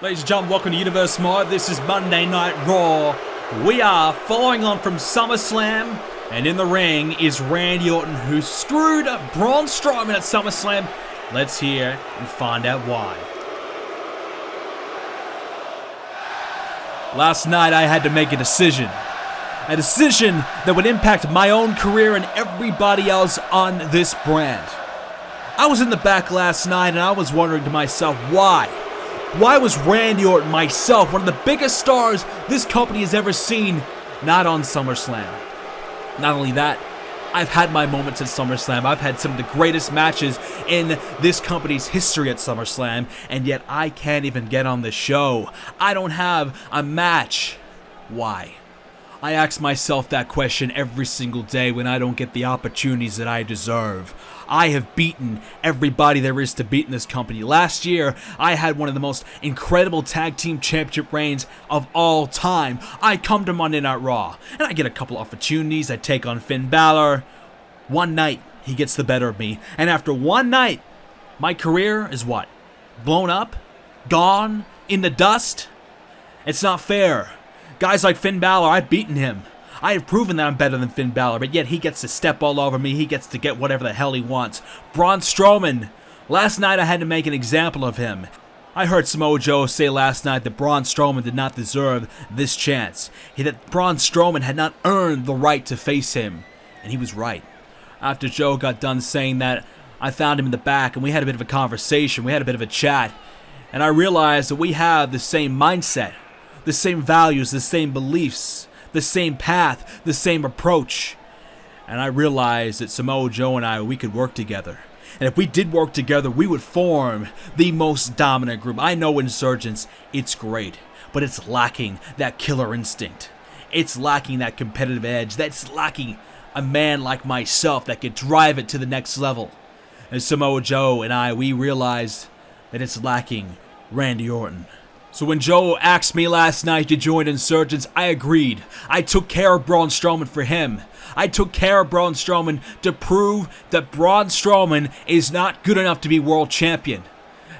Ladies and gentlemen, welcome to Universe Mod. This is Monday Night Raw. We are following on from SummerSlam, and in the ring is Randy Orton, who screwed Braun Strowman at SummerSlam. Let's hear and find out why. Last night I had to make a decision that would impact my own career and everybody else on this brand. I was in the back last night and I was wondering to myself, why? Why was Randy Orton, myself, one of the biggest stars this company has ever seen, not on SummerSlam? Not only that, I've had my moments at SummerSlam. I've had some of the greatest matches in this company's history at SummerSlam, and yet I can't even get on the show. I don't have a match. Why? I ask myself that question every single day when I don't get the opportunities that I deserve. I have beaten everybody there is to beat in this company. Last year, I had one of the most incredible tag team championship reigns of all time. I come to Monday Night Raw, and I get a couple opportunities. I take on Finn Balor. One night, he gets the better of me. And after one night, my career is what? Blown up? Gone? In the dust? It's not fair. Guys like Finn Balor, I've beaten him. I have proven that I'm better than Finn Balor, but yet he gets to step all over me. He gets to get whatever the hell he wants. Braun Strowman. Last night I had to make an example of him. I heard Samoa Joe say last night that Braun Strowman did not deserve this chance. That Braun Strowman had not earned the right to face him. And he was right. After Joe got done saying that, I found him in the back and we had a bit of a conversation. We had a bit of a chat. And I realized that we have the same mindset, the same values, the same beliefs, the same path, the same approach. And I realized that Samoa Joe and we could work together. And if we did work together, we would form the most dominant group. I know Insurgents, it's great, but it's lacking that killer instinct. It's lacking that competitive edge. That's lacking a man like myself that could drive it to the next level. And Samoa Joe and we realized that it's lacking Randy Orton. So when Joe asked me last night to join Insurgents, I agreed. I took care of Braun Strowman for him. I took care of Braun Strowman to prove that Braun Strowman is not good enough to be world champion.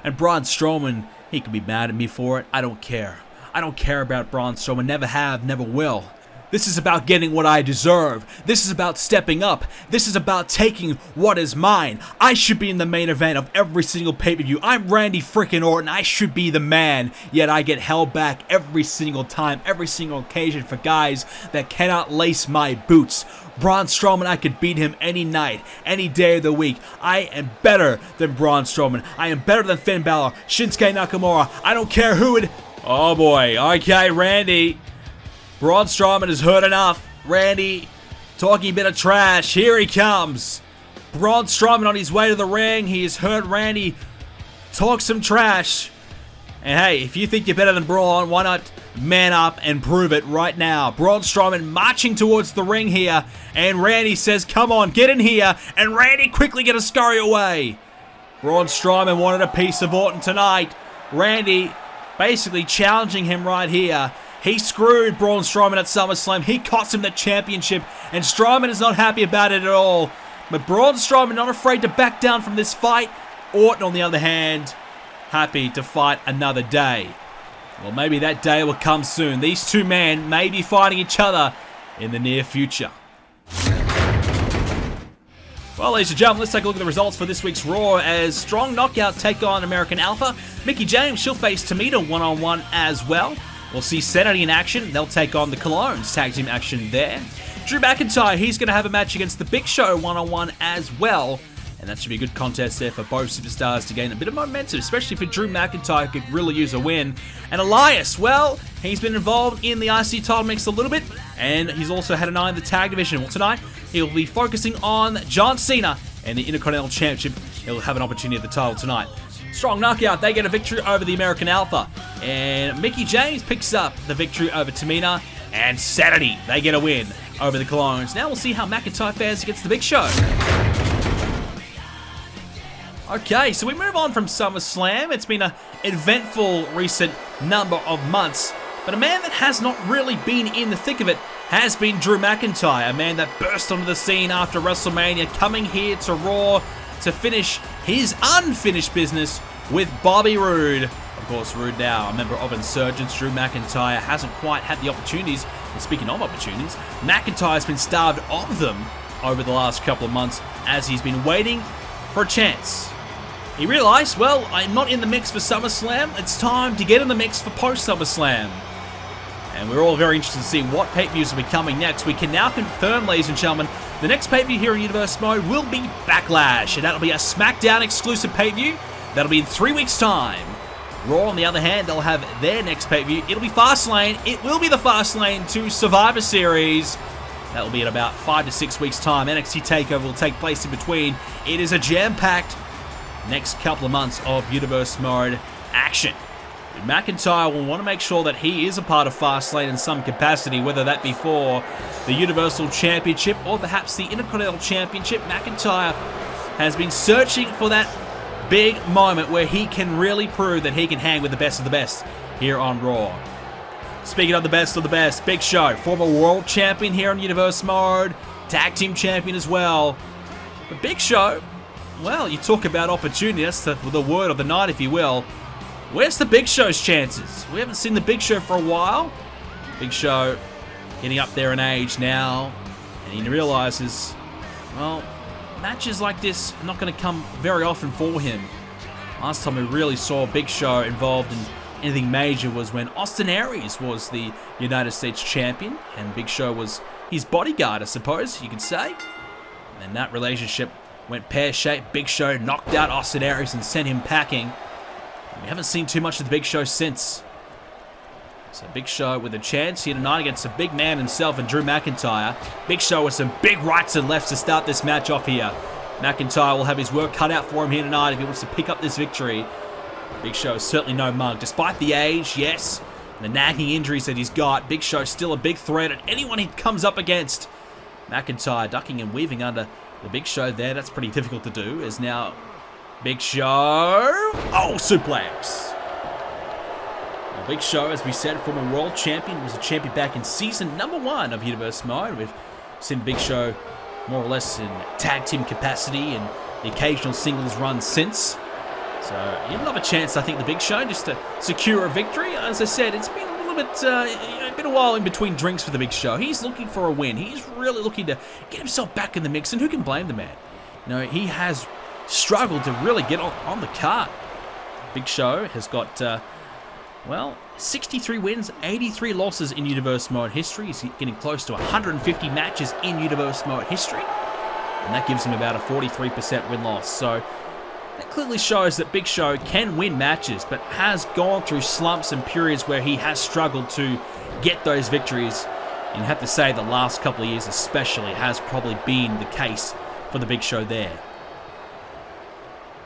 And Braun Strowman, he can be mad at me for it. I don't care. I don't care about Braun Strowman. Never have, never will. This is about getting what I deserve. This is about stepping up. This is about taking what is mine. I should be in the main event of every single pay-per-view. I'm Randy freaking Orton. I should be the man. Yet I get held back every single time, every single occasion for guys that cannot lace my boots. Braun Strowman, I could beat him any night, any day of the week. I am better than Braun Strowman. I am better than Finn Balor, Shinsuke Nakamura. I don't care who it... Oh boy. Okay, Randy. Braun Strowman has heard enough. Randy talking a bit of trash. Here he comes. Braun Strowman on his way to the ring. He has heard Randy talk some trash. And hey, if you think you're better than Braun, why not man up and prove it right now? Braun Strowman marching towards the ring here. And Randy says, come on, get in here. And Randy quickly gonna scurry away. Braun Strowman wanted a piece of Orton tonight. Randy basically challenging him right here. He screwed Braun Strowman at SummerSlam. He cost him the championship, and Strowman is not happy about it at all. But Braun Strowman not afraid to back down from this fight. Orton, on the other hand, happy to fight another day. Well, maybe that day will come soon. These two men may be fighting each other in the near future. Well, ladies and gentlemen, let's take a look at the results for this week's Raw as Strong Knockout take on American Alpha. Mickie James, she'll face Tamina one-on-one as well. We'll see Sanity in action. They'll take on the Colognes. Tag team action there. Drew McIntyre, he's going to have a match against the Big Show one-on-one as well. And that should be a good contest there for both superstars to gain a bit of momentum, especially for Drew McIntyre, who could really use a win. And Elias, well, he's been involved in the IC title mix a little bit, and he's also had an eye in the tag division. Well, tonight, he'll be focusing on John Cena and the Intercontinental Championship. He'll have an opportunity at the title tonight. Strong Knockout, they get a victory over the American Alpha. And Mickie James picks up the victory over Tamina. And Sanity, they get a win over the clones. Now we'll see how McIntyre fares against the Big Show. Okay, so we move on from SummerSlam. It's been an eventful recent number of months, but a man that has not really been in the thick of it has been Drew McIntyre, a man that burst onto the scene after WrestleMania, coming here to Raw to finish his unfinished business with Bobby Roode. Of course, Roode now a member of Insurgents. Drew McIntyre hasn't quite had the opportunities, and speaking of opportunities, McIntyre's been starved of them over the last couple of months as he's been waiting for a chance. He realized, well, I'm not in the mix for SummerSlam. It's time to get in the mix for post-SummerSlam. And we're all very interested to see what pay-per-views will be coming next. We can now confirm, ladies and gentlemen, the next pay-per-view here in Universe Mode will be Backlash. And that'll be a Smackdown exclusive pay-per-view. That'll be in 3 weeks' time. Raw, on the other hand, they'll have their next pay-per-view. It'll be Fastlane. It will be the Fastlane to Survivor Series. That will be in about 5 to 6 weeks' time. NXT TakeOver will take place in between. It is a jam-packed next couple of months of Universe Mode action. McIntyre will want to make sure that he is a part of Fastlane in some capacity, whether that be for the Universal Championship or perhaps the Intercontinental Championship. McIntyre has been searching for that big moment where he can really prove that he can hang with the best of the best here on Raw. Speaking of the best, Big Show, former world champion here on Universe Mode, tag team champion as well. But Big Show, well, you talk about opportunity, that's the word of the night, if you will. Where's the Big Show's chances? We haven't seen the Big Show for a while. Big Show getting up there in age now, and he realizes, well, matches like this are not going to come very often for him. Last time we really saw Big Show involved in anything major was when Austin Aries was the United States champion, and Big Show was his bodyguard, I suppose you could say. And that relationship went pear-shaped. Big Show knocked out Austin Aries and sent him packing. We haven't seen too much of the Big Show since. So Big Show with a chance here tonight against a big man himself and Drew McIntyre. Big Show with some big rights and lefts to start this match off here. McIntyre will have his work cut out for him here tonight if he wants to pick up this victory. Big Show is certainly no mug. Despite the age, yes, and the nagging injuries that he's got, Big Show's still a big threat at anyone he comes up against. McIntyre ducking and weaving under the Big Show there. That's pretty difficult to do, as now Big Show, oh, suplex. Well, Big Show, as we said, former world champion, was a champion back in season number 1 of Universe Mode. We've seen Big Show more or less in tag team capacity and the occasional singles run since. So you'd love a chance, I think, the Big Show just to secure a victory. As I said, it's been a little bit, been a while in between drinks for the Big Show. He's looking for a win. He's really looking to get himself back in the mix, and who can blame the man? You know, he has struggled to really get on the card. Big Show has got, well, 63 wins, 83 losses in Universe Mode history. He's getting close to 150 matches in Universe Mode history, and that gives him about a 43% win-loss. So that clearly shows that Big Show can win matches, but has gone through slumps and periods where he has struggled to get those victories. And you have to say the last couple of years especially has probably been the case for the Big Show there.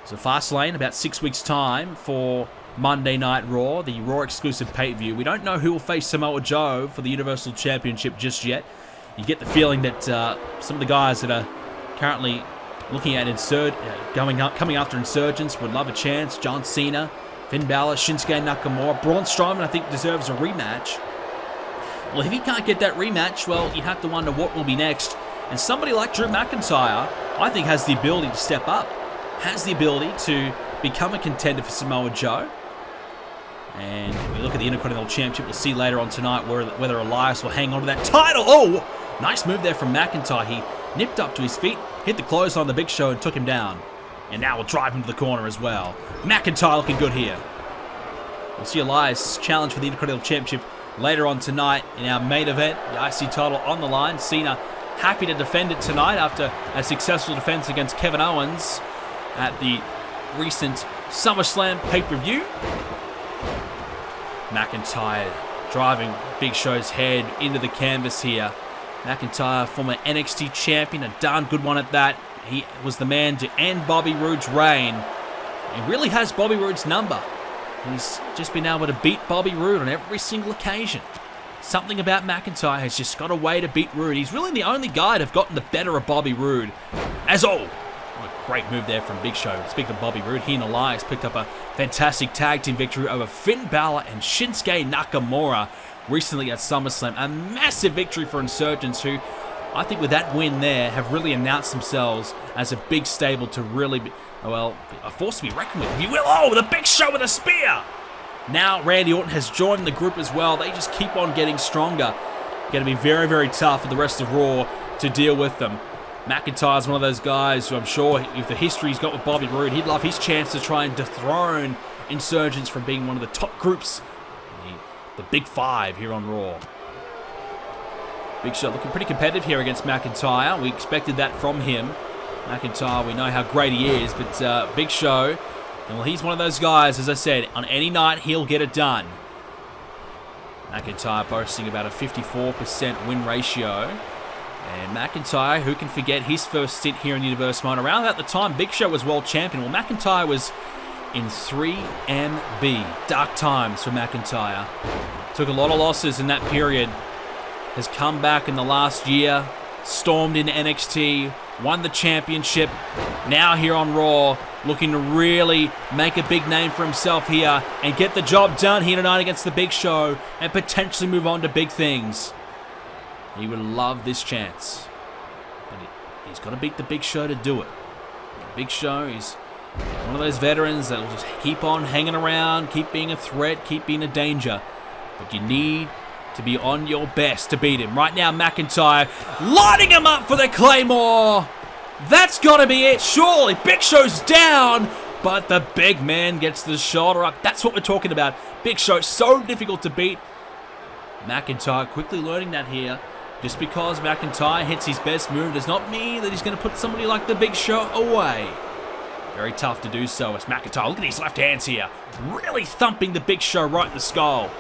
So Fastlane, about 6 weeks' time for Monday Night Raw, the Raw exclusive pay-per-view. We don't know who will face Samoa Joe for the Universal Championship just yet. You get the feeling that some of the guys that are currently looking at coming after Insurgents would love a chance. John Cena, Finn Balor, Shinsuke Nakamura, Braun Strowman, I think, deserves a rematch. Well, if he can't get that rematch, well, you have to wonder what will be next. And somebody like Drew McIntyre, I think, has the ability to step up. Has the ability to become a contender for Samoa Joe. And when we look at the Intercontinental Championship, we'll see later on tonight whether Elias will hang on to that title. Oh, nice move there from McIntyre. He nipped up to his feet, hit the clothesline on the Big Show and took him down. And now we'll drive him to the corner as well. McIntyre looking good here. We'll see Elias challenge for the Intercontinental Championship later on tonight in our main event. The IC title on the line. Cena happy to defend it tonight after a successful defense against Kevin Owens at the recent SummerSlam pay-per-view. McIntyre driving Big Show's head into the canvas here. McIntyre, former NXT champion, a darn good one at that. He was the man to end Bobby Roode's reign. He really has Bobby Roode's number. He's just been able to beat Bobby Roode on every single occasion. something about McIntyre has just got a way to beat Roode. He's really the only guy to have gotten the better of Bobby Roode. What a great move there from Big Show. Speaking of Bobby Roode, he and Elias picked up a fantastic tag team victory over Finn Balor and Shinsuke Nakamura recently at SummerSlam. A massive victory for Insurgents, who I think with that win there have really announced themselves as a big stable to really be, well, a force to be reckoned with, if you will. Oh, the Big Show with a spear! Now Randy Orton has joined the group as well. They just keep on getting stronger. Going to be very, very tough for the rest of Raw to deal with them. McIntyre's one of those guys who I'm sure, with the history he's got with Bobby Roode, he'd love his chance to try and dethrone Insurgents from being one of the top groups, the Big Five here on Raw. Big Show looking pretty competitive here against McIntyre. We expected that from him. McIntyre, we know how great he is, but Big Show, well, he's one of those guys, as I said, on any night he'll get it done. McIntyre boasting about a 54% win ratio. And McIntyre, who can forget his first stint here in Universe Mode? Around about the time Big Show was world champion, well, McIntyre was in 3MB. Dark times for McIntyre. Took a lot of losses in that period. Has come back in the last year, stormed into NXT, won the championship. Now here on Raw, looking to really make a big name for himself here and get the job done here tonight against the Big Show and potentially move on to big things. He would love this chance. But he's got to beat the Big Show to do it. The Big Show is one of those veterans that will just keep on hanging around, keep being a threat, keep being a danger. But you need to be on your best to beat him. Right now, McIntyre lighting him up for the Claymore. That's got to be it, surely. Big Show's down, but the big man gets the shoulder up. That's what we're talking about. Big Show, so difficult to beat. McIntyre quickly learning that here. Just because McIntyre hits his best move does not mean that he's going to put somebody like the Big Show away. Very tough to do so as McIntyre, look at his left hands here, really thumping the Big Show right in the skull.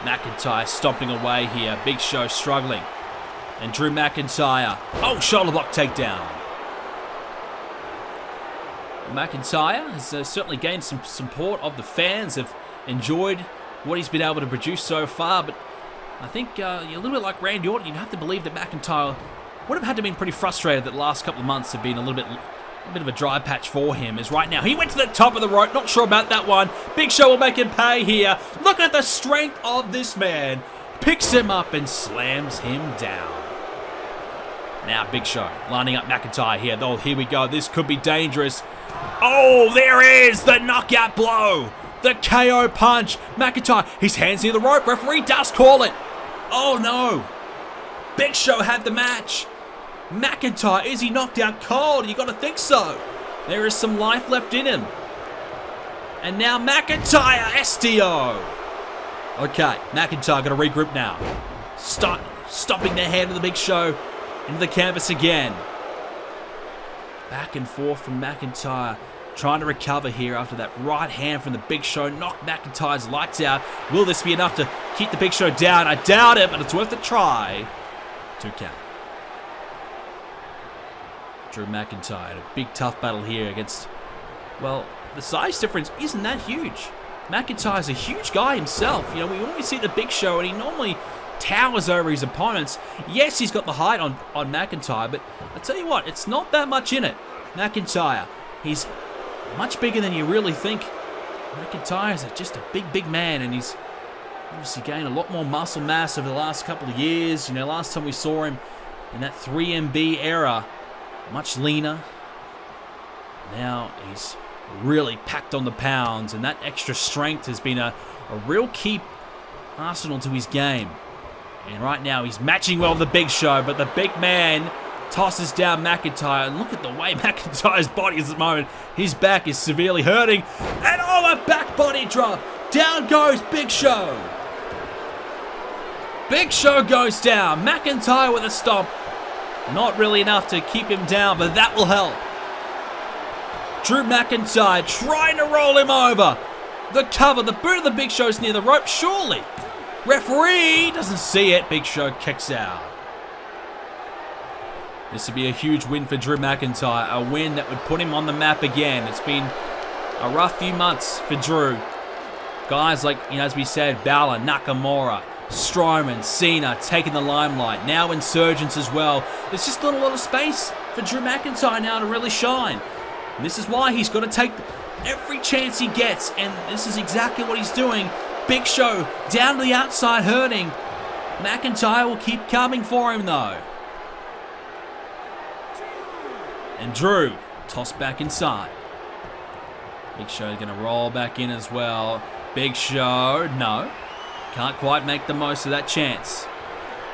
McIntyre stomping away here, Big Show struggling. And Drew McIntyre, oh, shoulder block takedown. McIntyre has certainly gained some support of the fans, have enjoyed what he's been able to produce so far, but I think a little bit like Randy Orton, you'd have to believe that McIntyre would have had to been pretty frustrated that the last couple of months have been a bit of a dry patch for him, as right now he went to the top of the rope, not sure about that one. Big Show will make him pay here. Look at the strength of this man. Picks him up and slams him down. Now Big Show lining up McIntyre here. Oh, here we go. This could be dangerous. Oh, there is the knockout blow. The KO punch. McIntyre, his hands near the rope. Referee does call it. Oh no. Big Show had the match. McIntyre, is he knocked out cold? You got to think so. There is some life left in him. And now McIntyre, STO. Okay, McIntyre got to regroup now. Stopping the hand of the Big Show into the canvas again. Back and forth from McIntyre. Trying to recover here after that right hand from the Big Show. Knocked McIntyre's lights out. Will this be enough to keep the Big Show down? I doubt it, but it's worth a try. 2 count. Drew McIntyre, a big tough battle here against, well, the size difference isn't that huge. McIntyre's a huge guy himself. You know, we always see the Big Show and he normally towers over his opponents. Yes, he's got the height on McIntyre, but I tell you what, it's not that much in it. McIntyre, he's much bigger than you really think. McIntyre's just a big man, and he's obviously gained a lot more muscle mass over the last couple of years. You know, last time we saw him in that 3MB era, much leaner. Now he's really packed on the pounds, and that extra strength has been a real key arsenal to his game. And right now he's matching well with the Big Show, but the big man tosses down McIntyre, and look at the way McIntyre's body is at the moment. His back is severely hurting, and oh, a back body drop. Down goes Big Show. Big Show goes down. McIntyre with a stomp. Not really enough to keep him down, but that will help. Drew McIntyre trying to roll him over. The cover, the boot of the Big Show's near the rope, surely. Referee doesn't see it. Big Show kicks out. This would be a huge win for Drew McIntyre, a win that would put him on the map again. It's been a rough few months for Drew. Guys like, as we said, Balor, Nakamura, Strowman, Cena taking the limelight. Now Insurgents as well. There's just not a lot of space for Drew McIntyre now to really shine. And this is why he's got to take every chance he gets. And this is exactly what he's doing. Big Show down to the outside hurting. McIntyre will keep coming for him though. And Drew tossed back inside. Big Show going to roll back in as well. Big Show, no. Can't quite make the most of that chance.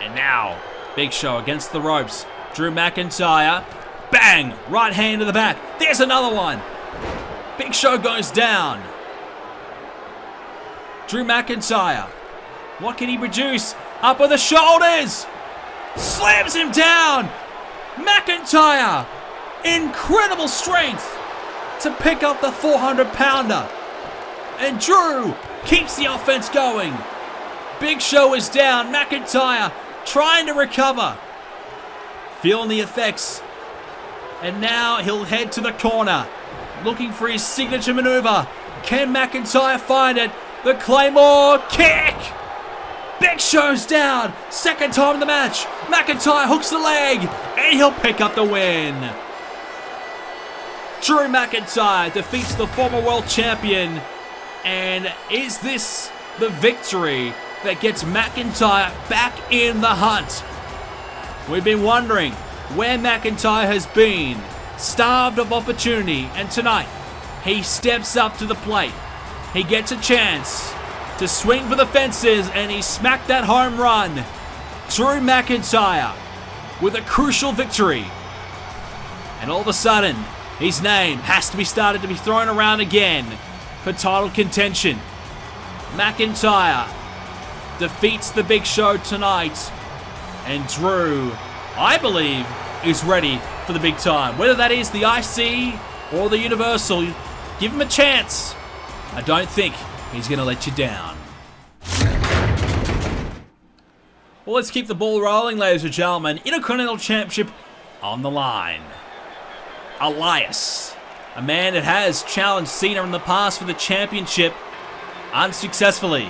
And now, Big Show against the ropes. Drew McIntyre. Bang! Right hand to the back. There's another one. Big Show goes down. Drew McIntyre. What can he produce? Up with the shoulders. Slams him down. McIntyre. Incredible strength to pick up the 400-pounder. And Drew keeps the offense going. Big Show is down. McIntyre trying to recover. Feeling the effects. And now he'll head to the corner. Looking for his signature maneuver. Can McIntyre find it? The Claymore kick. Big Show's down. Second time in the match. McIntyre hooks the leg. And he'll pick up the win. Drew McIntyre defeats the former world champion. And is this the victory that gets McIntyre back in the hunt? We've been wondering where McIntyre has been, starved of opportunity, and tonight he steps up to the plate. He gets a chance to swing for the fences, and he smacked that home run. Drew McIntyre with a crucial victory. And all of a sudden, his name has to be started to be thrown around again for title contention. McIntyre defeats the Big Show tonight, and Drew, I believe, is ready for the big time. Whether that is the IC or the Universal, give him a chance. I don't think he's going to let you down. Well, let's keep the ball rolling, ladies and gentlemen. Intercontinental Championship on the line. Elias, a man that has challenged Cena in the past for the championship unsuccessfully,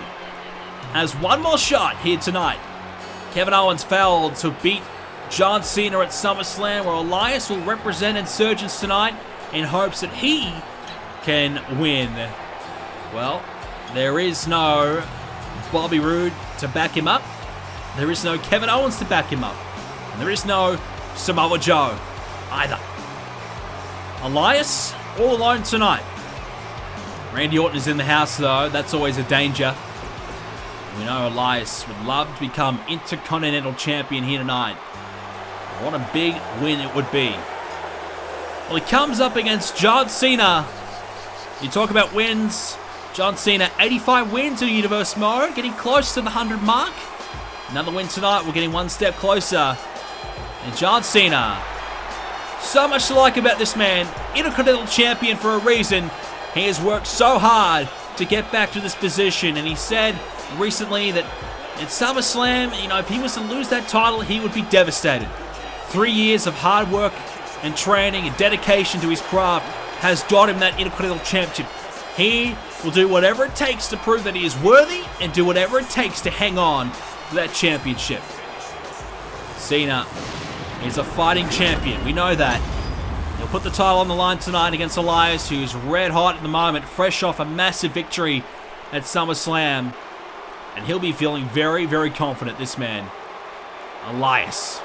has one more shot here tonight. Kevin Owens failed to beat John Cena at Summerslam, where Elias will represent Insurgents tonight in hopes that he can win. Well, there is no Bobby Roode to back him up. There is no Kevin Owens to back him up. And there is no Samoa Joe either. Elias all alone tonight. Randy Orton is in the house though. That's always a danger. We know Elias would love to become Intercontinental Champion here tonight. What a big win it would be. Well, he comes up against John Cena. You talk about wins. John Cena, 85 wins in Universe mode, getting close to the 100 mark. Another win tonight, we're getting one step closer. And John Cena, so much to like about this man. Intercontinental Champion for a reason. He has worked so hard to get back to this position, and he said recently that at SummerSlam, if he was to lose that title, he would be devastated. 3 years of hard work and training and dedication to his craft has got him that Intercontinental Championship. He will do whatever it takes to prove that he is worthy and do whatever it takes to hang on to that championship. Cena is a fighting champion. We know that. He'll put the title on the line tonight against Elias, who's red hot at the moment, fresh off a massive victory at SummerSlam. And he'll be feeling very, very confident, this man. Elias.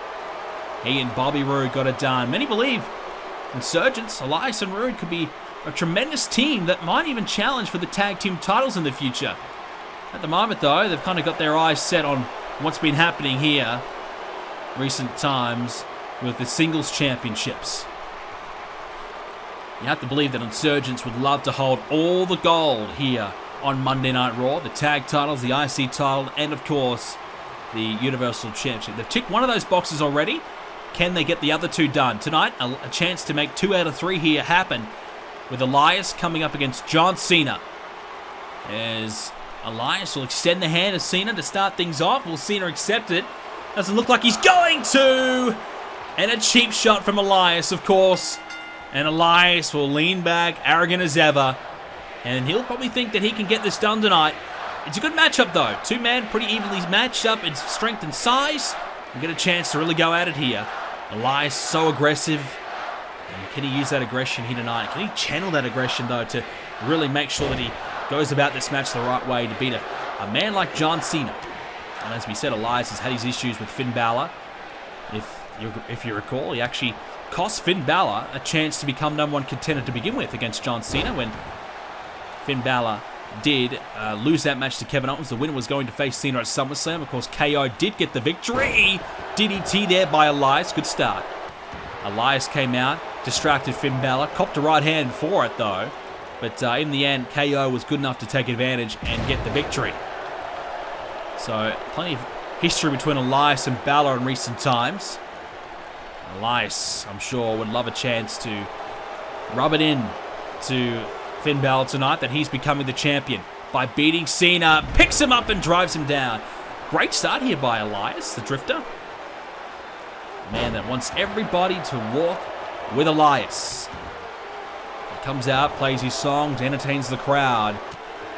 He and Bobby Roode got it done. Many believe Insurgents, Elias and Roode, could be a tremendous team that might even challenge for the tag team titles in the future. At the moment, though, they've kind of got their eyes set on what's been happening here recent times with the singles championships. You have to believe that Insurgents would love to hold all the gold here on Monday Night Raw. The tag titles, the IC title, and of course, the Universal Championship. They've ticked one of those boxes already. Can they get the other two done? Tonight, a chance to make 2 out of 3 here happen, with Elias coming up against John Cena. As Elias will extend the hand of Cena to start things off. Will Cena accept it? Doesn't look like he's going to! And a cheap shot from Elias, of course. And Elias will lean back, arrogant as ever. And he'll probably think that he can get this done tonight. It's a good matchup, though. Two men pretty evenly matched up in strength and size. We get a chance to really go at it here. Elias so aggressive. And can he use that aggression here tonight? Can he channel that aggression, though, to really make sure that he goes about this match the right way to beat a man like John Cena? And as we said, Elias has had his issues with Finn Balor. If you recall, he actually cost Finn Balor a chance to become #1 contender to begin with against John Cena when Finn Balor did lose that match to Kevin Owens. The winner was going to face Cena at SummerSlam. Of course, KO did get the victory. DDT there by Elias. Good start. Elias came out, distracted Finn Balor, copped a right hand for it though. But in the end, KO was good enough to take advantage and get the victory. So, plenty of history between Elias and Balor in recent times. Elias, I'm sure, would love a chance to rub it in to Finn Balor tonight that he's becoming the champion by beating Cena, picks him up and drives him down. Great start here by Elias, the Drifter. Man that wants everybody to walk with Elias. He comes out, plays his songs, entertains the crowd.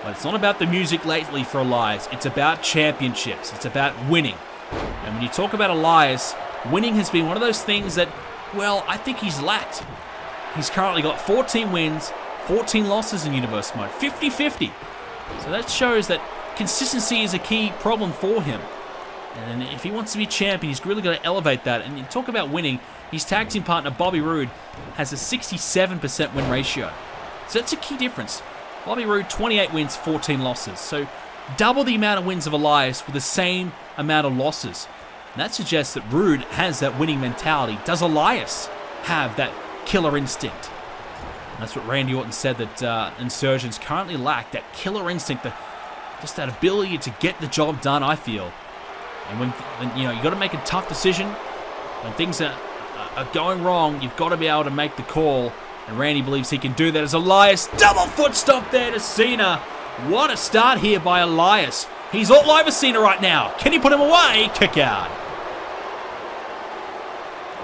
But it's not about the music lately for Elias. It's about championships. It's about winning. And when you talk about Elias, winning has been one of those things that, well, I think he's lacked. He's currently got 14 wins, 14 losses in Universe Mode, 50-50. So that shows that consistency is a key problem for him. And if he wants to be champion, he's really got to elevate that. And you talk about winning, his tag team partner, Bobby Roode, has a 67% win ratio. So that's a key difference. Bobby Roode, 28 wins, 14 losses. So double the amount of wins of Elias with the same amount of losses. And that suggests that Roode has that winning mentality. Does Elias have that killer instinct? And that's what Randy Orton said, that Insurgents currently lack that killer instinct, just that ability to get the job done, I feel. And when you know, you got to make a tough decision. When things are going wrong, you've got to be able to make the call. And Randy believes he can do that as Elias. Double foot stomp there to Cena. What a start here by Elias. He's all over Cena right now. Can he put him away? Kick out.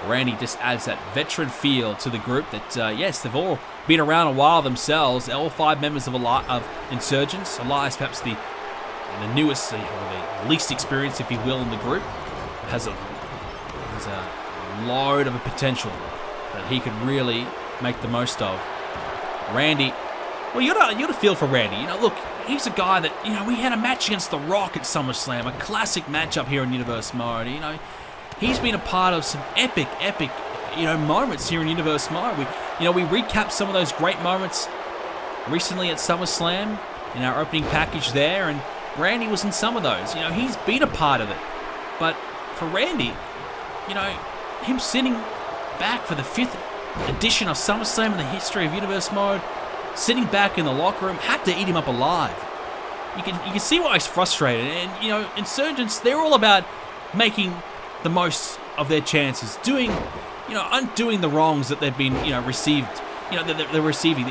Randy just adds that veteran feel to the group that, yes, they've all been around a while themselves. All 5 members of Insurgents. Elias, perhaps the newest, or the least experienced, if you will, in the group, has a load of a potential that he could really make the most of. Randy, well, you gotta feel for Randy. You know, look, he's a guy that, you know, we had a match against The Rock at SummerSlam, a classic matchup here in Universe Mode. You know, he's been a part of some epic, you know, moments here in Universe Mode. We recapped some of those great moments recently at SummerSlam in our opening package there, and Randy was in some of those. You know, he's been a part of it. But for Randy, you know, him sitting back for the 5th edition of SummerSlam in the history of Universe Mode, sitting back in the locker room, had to eat him up alive. You can see why he's frustrated. And, you know, Insurgents, they're all about making the most of their chances, undoing the wrongs that they've been, received, that they're receiving,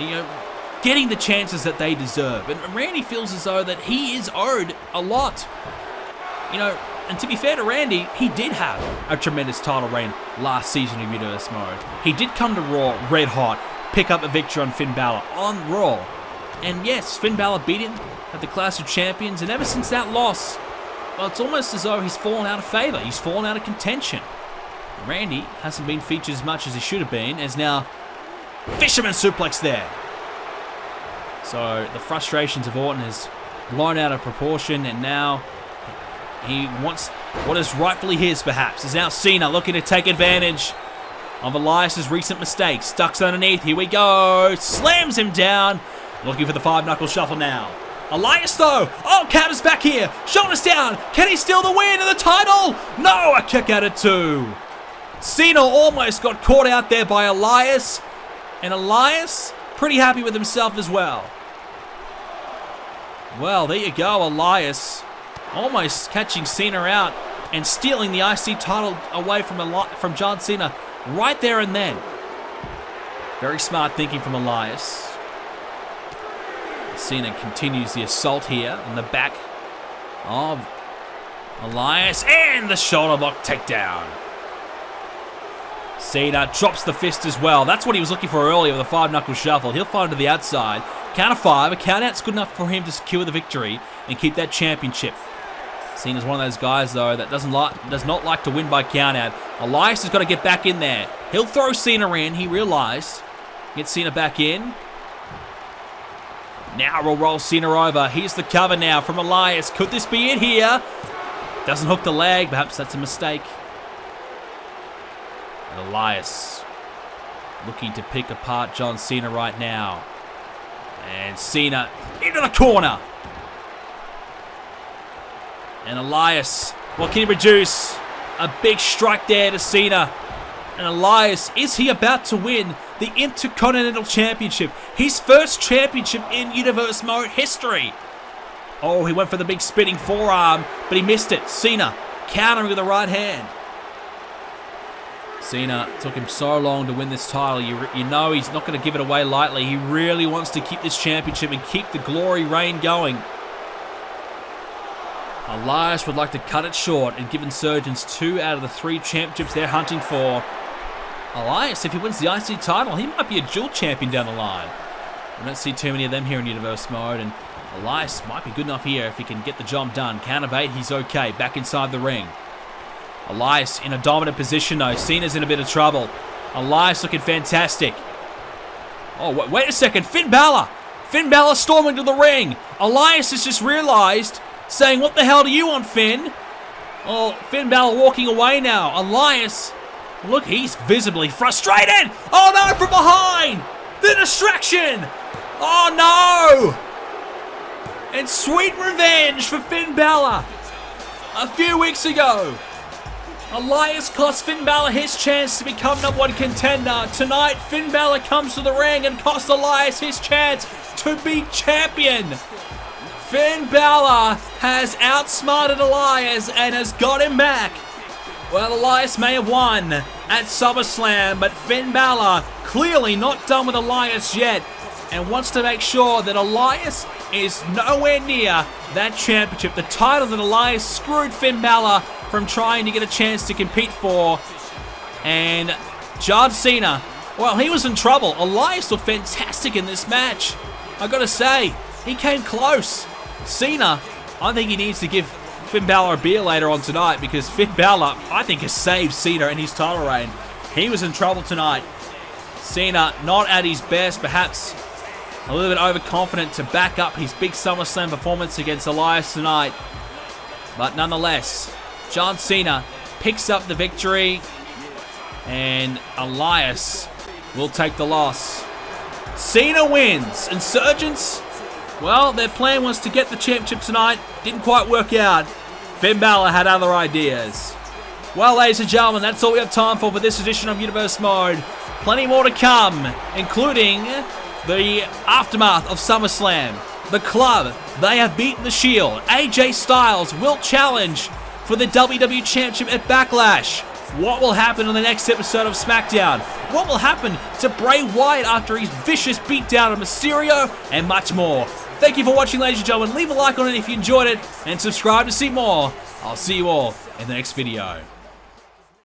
getting the chances that they deserve. And Randy feels as though that he is owed a lot. And to be fair to Randy, he did have a tremendous title reign last season of Universe Mode. He did come to Raw red hot, pick up a victory on Finn Balor on Raw. And yes, Finn Balor beat him at the Clash of Champions, and ever since that loss, well, it's almost as though he's fallen out of favor. He's fallen out of contention. Randy hasn't been featured as much as he should have been, as now Fisherman Suplex there. So the frustrations of Orton has blown out of proportion, and now he wants what is rightfully his, perhaps. Is now Cena looking to take advantage of Elias' recent mistakes. Ducks underneath. Here we go. Slams him down. Looking for the 5-knuckle shuffle now. Elias, though. Oh, counters back here. Shoulders down. Can he steal the win and the title? No, a kick out of 2. Cena almost got caught out there by Elias. And Elias, pretty happy with himself as well. Well, there you go, Elias. Almost catching Cena out and stealing the IC title away from John Cena right there and then. Very smart thinking from Elias. Cena continues the assault here on the back of Elias, and the shoulder block takedown. Cena drops the fist as well. That's what he was looking for earlier with a 5-knuckle shuffle. He'll find to the outside. Count of 5. A count out's good enough for him to secure the victory and keep that championship. Cena's one of those guys, though, that does not like to win by count out. Elias has got to get back in there. He'll throw Cena in, he realized. Get Cena back in. Now we'll roll Cena over. Here's the cover now from Elias. Could this be it here? Doesn't hook the leg. Perhaps that's a mistake. And Elias looking to pick apart John Cena right now. And Cena into the corner. And Elias, what can he produce? A big strike there to Cena. And Elias, is he about to win the Intercontinental Championship? His first championship in Universe Mode history. Oh, he went for the big spinning forearm, but he missed it. Cena countering with the right hand. Cena took him so long to win this title. You know he's not going to give it away lightly. He really wants to keep this championship and keep the glory reign going. Elias would like to cut it short and give Insurgents 2 out of the 3 championships they're hunting for. Elias, if he wins the IC title, he might be a dual champion down the line. We don't see too many of them here in Universe Mode, and Elias might be good enough here if he can get the job done. Count of 8, he's okay. Back inside the ring. Elias in a dominant position, though. Cena's in a bit of trouble. Elias looking fantastic. Oh, wait a second. Finn Balor. Finn Balor storming to the ring. Elias has just realized, saying, what the hell do you want, Finn? Oh, Finn Balor walking away now. Elias, look, he's visibly frustrated. Oh, no, from behind. The distraction. Oh, no. And sweet revenge for Finn Balor. A few weeks ago, Elias cost Finn Balor his chance to become #1 contender. Tonight, Finn Balor comes to the ring and costs Elias his chance to be champion. Finn Balor has outsmarted Elias and has got him back. Well, Elias may have won at SummerSlam, but Finn Balor clearly not done with Elias yet and wants to make sure that Elias is nowhere near that championship. The title that Elias screwed Finn Balor from trying to get a chance to compete for. And John Cena, well, he was in trouble. Elias looked fantastic in this match. I gotta say, he came close. Cena, I think he needs to give Finn Balor a beer later on tonight, because Finn Balor, I think, has saved Cena in his title reign. He was in trouble tonight. Cena not at his best, perhaps a little bit overconfident to back up his big SummerSlam performance against Elias tonight. But nonetheless, John Cena picks up the victory, and Elias will take the loss. Cena wins. Insurgents, well, their plan was to get the championship tonight. Didn't quite work out. Finn Balor had other ideas. Well, ladies and gentlemen, that's all we have time for this edition of Universe Mode. Plenty more to come, including the aftermath of SummerSlam. The Club, they have beaten the Shield. AJ Styles will challenge for the WWE Championship at Backlash. What will happen in the next episode of Smackdown? What will happen to Bray Wyatt after his vicious beatdown of Mysterio? And much more. Thank you for watching, ladies and gentlemen. Leave a like on it if you enjoyed it, and subscribe to see more. I'll see you all in the next video.